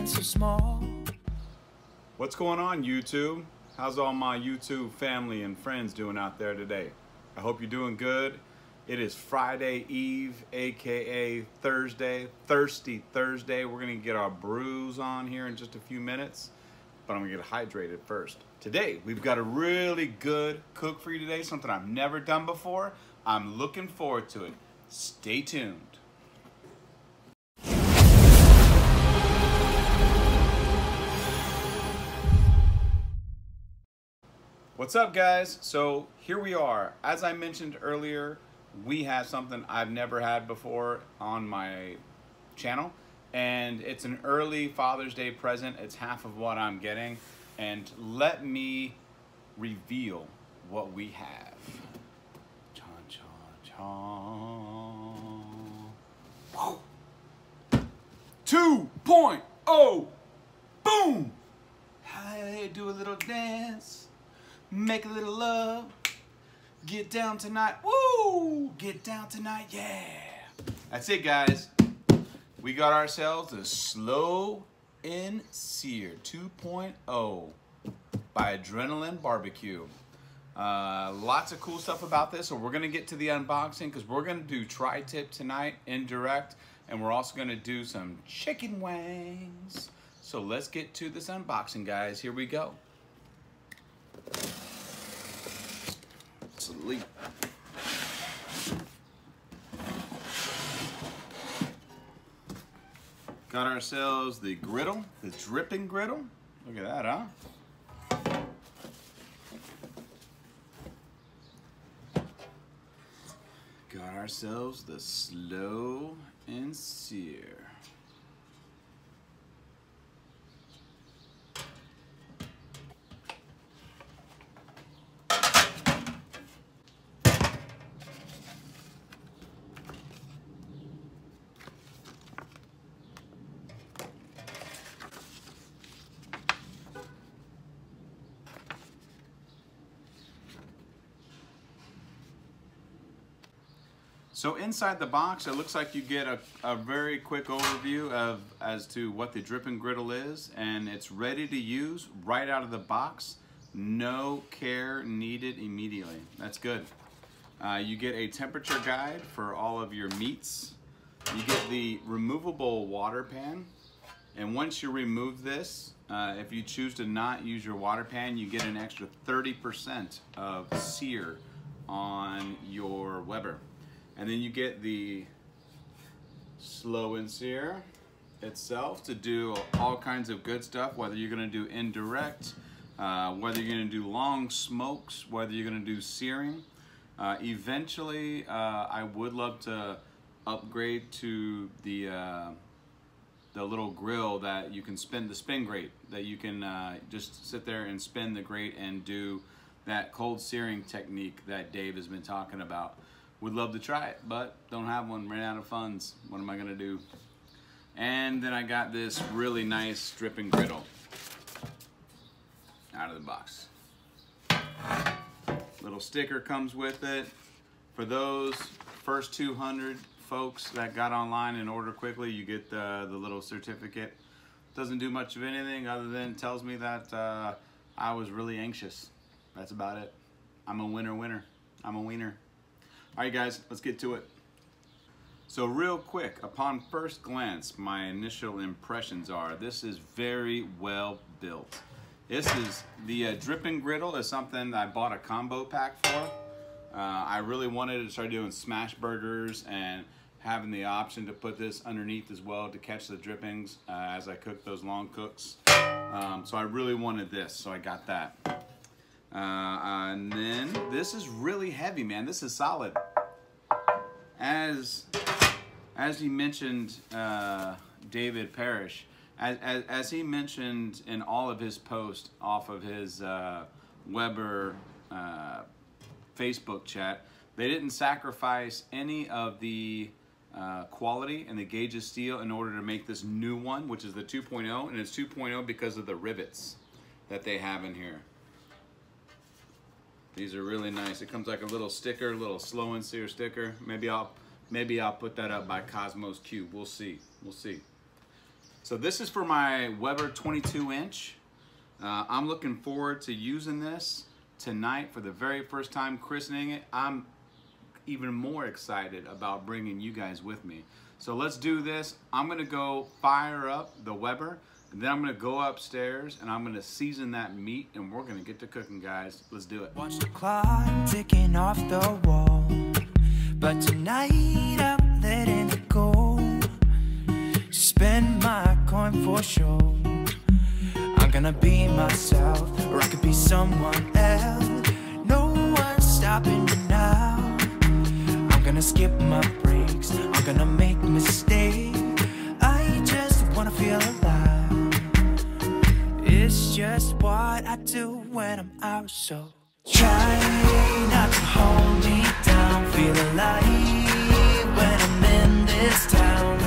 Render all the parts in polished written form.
been so small. What's going on, YouTube? How's all my YouTube family and friends doing out there today? I hope you're doing good. It is Friday Eve, aka Thursday, Thirsty Thursday. We're gonna get our brews on here in just a few minutes, but I'm gonna get hydrated first. Today, we've got a really good cook for you today, something I've never done before. I'm looking forward to it. Stay tuned. What's up, guys? So here we are. As I mentioned earlier, we have something I've never had before on my channel, and it's an early Father's Day present. It's half of what I'm getting, and let me reveal what we have. Chon, chon, chon. Whoa. 2.0. Boom. Hey, do a little dance. Make a little love, get down tonight, woo! Get down tonight, yeah! That's it, guys. We got ourselves a SlowNSear 2.0 by Adrenaline Barbecue. Lots of cool stuff about this, so we're gonna get to the unboxing because we're gonna do tri-tip tonight, indirect, and we're also gonna do some chicken wings. So let's get to this unboxing, guys. Here we go. Sleep. Got ourselves the griddle, the dripping griddle. Look at that, huh? Got ourselves the SlowNSear. So inside the box, it looks like you get a very quick overview as to what the dripping griddle is, and it's ready to use right out of the box. No care needed immediately. That's good. You get a temperature guide for all of your meats. You get the removable water pan, and once you remove this, if you choose to not use your water pan, you get an extra 30% of sear on your Weber. And then you get the SlowNSear itself to do all kinds of good stuff, whether you're gonna do indirect, whether you're gonna do long smokes, whether you're gonna do searing. Eventually, I would love to upgrade to the little grill that you can spin, the spin grate, that you can just sit there and spin the grate and do that cold searing technique that Dave has been talking about. Would love to try it, but don't have one, ran out of funds. What am I gonna do? And then I got this really nice dripping griddle out of the box. Little sticker comes with it. For those first 200 folks that got online and order quickly, you get the little certificate. Doesn't do much of anything other than tells me that I was really anxious. That's about it. I'm a winner. I'm a wiener. All right, guys, let's get to it. So real quick, upon first glance, my initial impressions are this is very well built. This is the dripping griddle is something I bought a combo pack for. I really wanted to start doing smash burgers and having the option to put this underneath as well to catch the drippings as I cook those long cooks. So I really wanted this, so I got that. And then this is really heavy, man. This is solid. As he mentioned, David Parrish, as he mentioned in all of his posts off of his Weber Facebook chat, they didn't sacrifice any of the quality and the gauge of steel in order to make this new one, which is the 2.0, and it's 2.0 because of the rivets that they have in here. These are really nice. It comes like a little sticker, a little SlowNSear sticker. Maybe I'll put that up by Cosmos Cube. We'll see. We'll see. So this is for my Weber 22-inch. I'm looking forward to using this tonight for the very first time, christening it. I'm even more excited about bringing you guys with me. So let's do this. I'm gonna go fire up the Weber, and then I'm gonna go upstairs and I'm gonna season that meat, and we're gonna get to cooking, guys. Let's do it. Watch the clock ticking off the wall, but tonight I'm letting it go. Spend my coin for sure. I'm gonna be myself, or I could be someone else. No one's stopping me now. I'm gonna skip my breaks, I'm gonna make mistakes. I just wanna feel alive. It's just what I do when I'm out, so try not to hold me down. Feel alive when I'm in this town.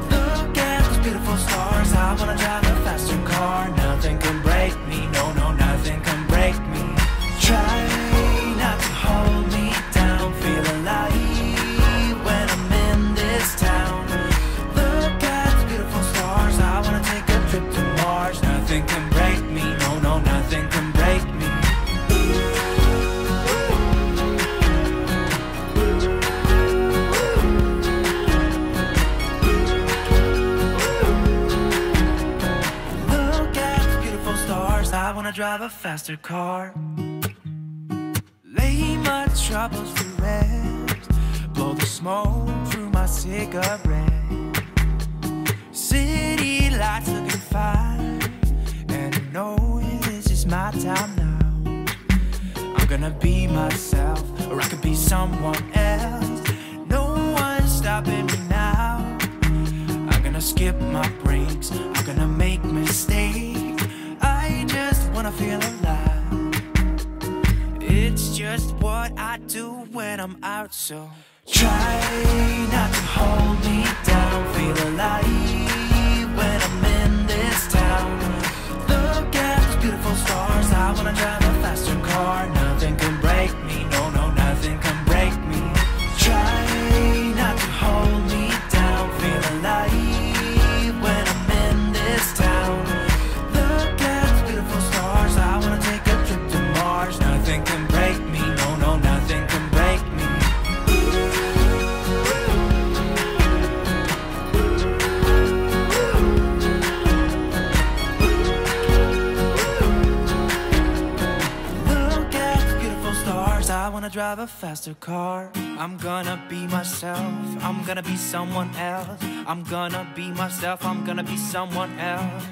Look at those beautiful stars. I wanna drive a faster car. Nothing can break me, no, no, nothing can break me. Try not to hold me down. Feel alive when I'm in this town. Look at those beautiful stars. I wanna take a trip to Mars. Nothing can break me, no, no, nothing can break me. I wanna drive a faster car. Lay my troubles to rest. Blow the smoke through my cigarette. City lights looking fine, and I know this is my time now. I'm gonna be myself, or I could be someone else. No one's stopping me now. I'm gonna skip my breaks, I'm gonna make mistakes. I just wanna feel alive. It's just what I do when I'm out, so try not to hold me down. Feel alive when I'm in this town. Look at those beautiful stars. I wanna drive a faster car. Nothing can break me, no, no, nothing can break me. Try not to hold me down. Feel alive when I'm in this town. I wanna take a trip to Mars. Nothing can break me, no, no, nothing can break me. Look at the beautiful stars. I wanna drive a faster car. I'm gonna be myself, I'm gonna be someone else. I'm gonna be myself, I'm gonna be someone else.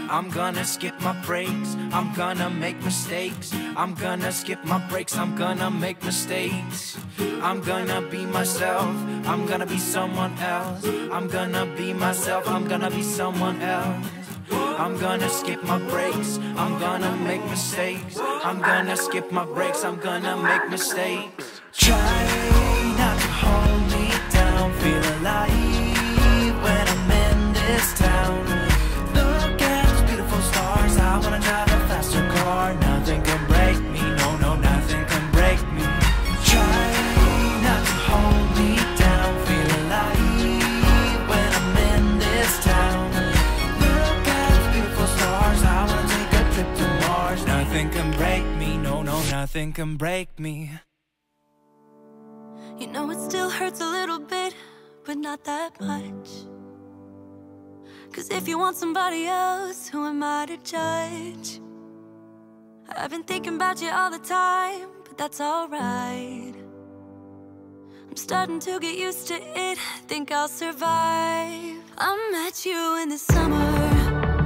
I'm gonna skip my breaks, I'm gonna make mistakes. I'm gonna skip my breaks, I'm gonna make mistakes. I'm gonna be myself, I'm gonna be someone else. I'm gonna be myself, I'm gonna be someone else. I'm gonna skip my breaks, I'm gonna make mistakes. I'm gonna skip my breaks, I'm gonna make mistakes. Try not to hold me down. Feel alive when I'm in this town. I wanna drive a faster car. Nothing can break me, no, no, nothing can break me. Try not to hold me down. Feel alive when I'm in this town. Look at those beautiful stars. I wanna take a trip to Mars. Nothing can break me, no, no, nothing can break me. You know it still hurts a little bit, but not that much. 'Cause if you want somebody else, who am I to judge? I've been thinking about you all the time, but that's alright. I'm starting to get used to it, think I'll survive. I met you in the summer,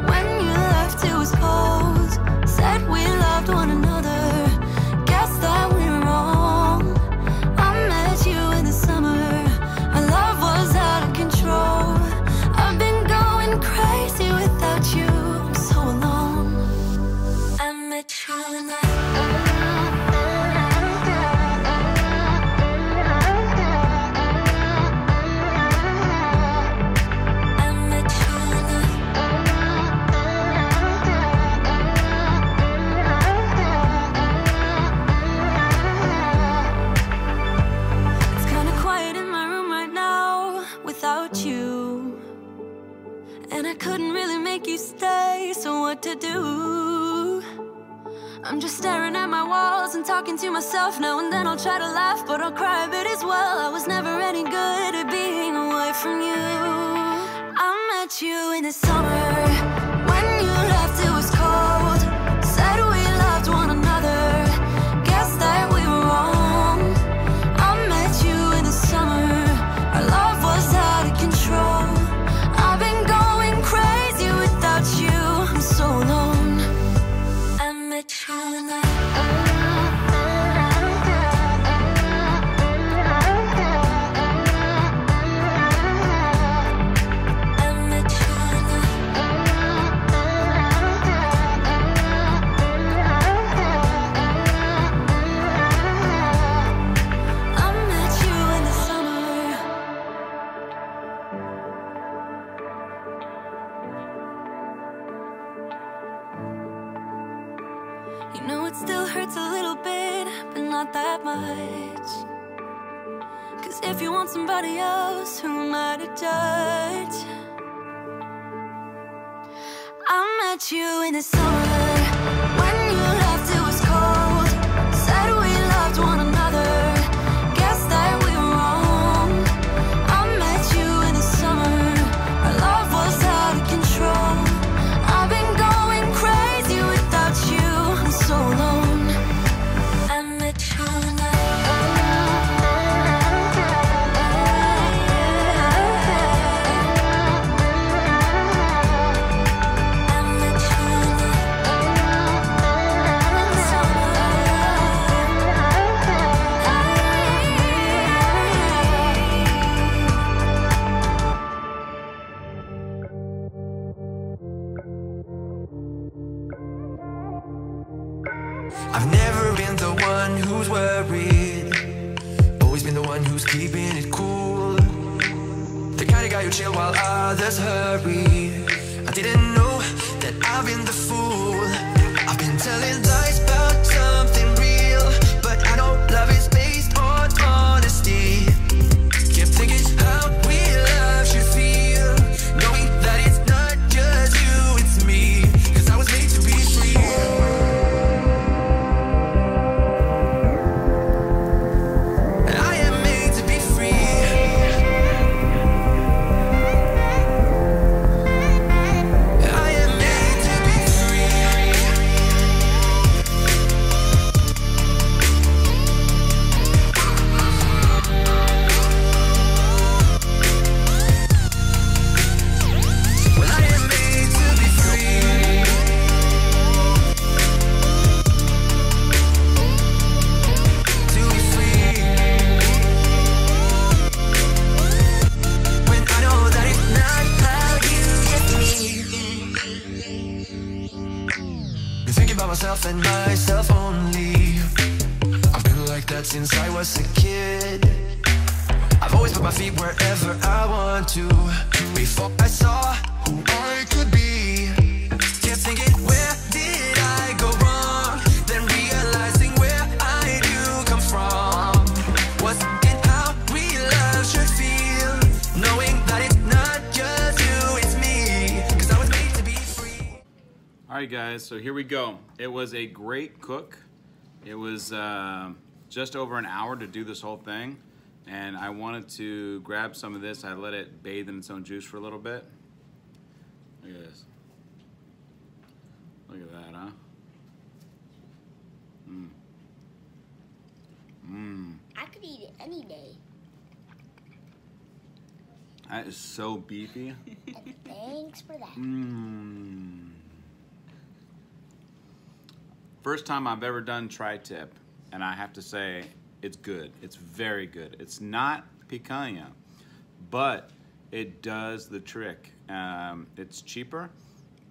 when you left it was cold. Said we loved one another, guess that we were wrong. I met you in the summer, our love was out of control. I've been going crazy without you, I'm so alone. I met you in the what to do. I'm just staring at my walls and talking to myself. Now and then I'll try to laugh, but I'll cry a bit as well. I was never any good at being away from you. I met you in the summer. When you left it was cold. Said we loved one another. Guess that we were wrong. I met you in the summer. Our love was out of control. I've been going crazy without you for so long. I met you in the You know it still hurts a little bit, but not that much. 'Cause if you want somebody else, who am I to judge? I met you in the summer. When you left it was cold. Said we loved one another. Guess that we were wrong. I met you in the summer. Our love was out of control. I've been going crazy without you so long. I met you in the I've never been the one who's worried, always been the one who's keeping it cool. The kind of guy who chill while others hurry. I didn't know that I've been the fool. I've been telling lies about something real, but I know love is based on honesty. Kept thinking how real love should feel, knowing that it's not just you, it's me. 'Cause I was made to be free. Myself and myself only. I've been like that since I was a kid. I've always put my feet wherever I want to. Before I saw who I could be, kept thinking, where did I go wrong? Then realizing where I do come from. Wasn't how real love should feel, knowing that it's not just you, it's me. 'Cause I was made to be free. Alright guys, so here we go. It was a great cook. It was just over an hour to do this whole thing, and I wanted to grab some of this. I let it bathe in its own juice for a little bit. Look at this. Look at that, huh? I could eat it any day. That is so beefy. And thanks for that. First time I've ever done tri-tip, and I have to say, it's good. It's very good. It's not picanha, but it does the trick. It's cheaper,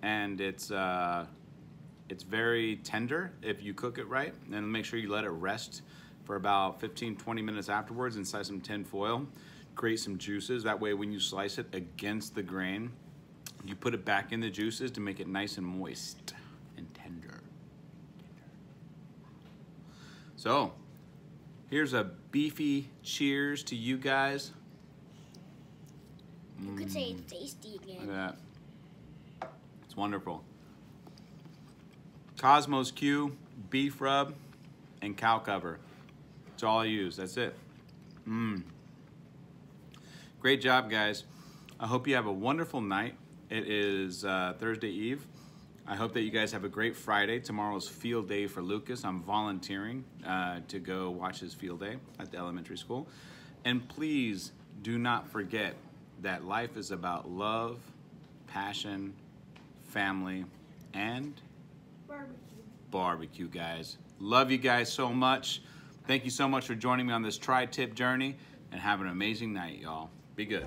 and it's very tender if you cook it right, and make sure you let it rest for about 15-20 minutes afterwards inside some tin foil. Create some juices. That way when you slice it against the grain, you put it back in the juices to make it nice and moist and tender. So, here's a beefy cheers to you guys. You could say it's tasty again. Look at that. It's wonderful. Cosmos Q, beef rub, and cow cover. That's all I use. That's it. Great job, guys. I hope you have a wonderful night. It is Thursday Eve. I hope that you guys have a great Friday. Tomorrow's field day for Lucas. I'm volunteering to go watch his field day at the elementary school. And please do not forget that life is about love, passion, family, and barbecue, guys. Love you guys so much. Thank you so much for joining me on this tri-tip journey, and have an amazing night, y'all. Be good.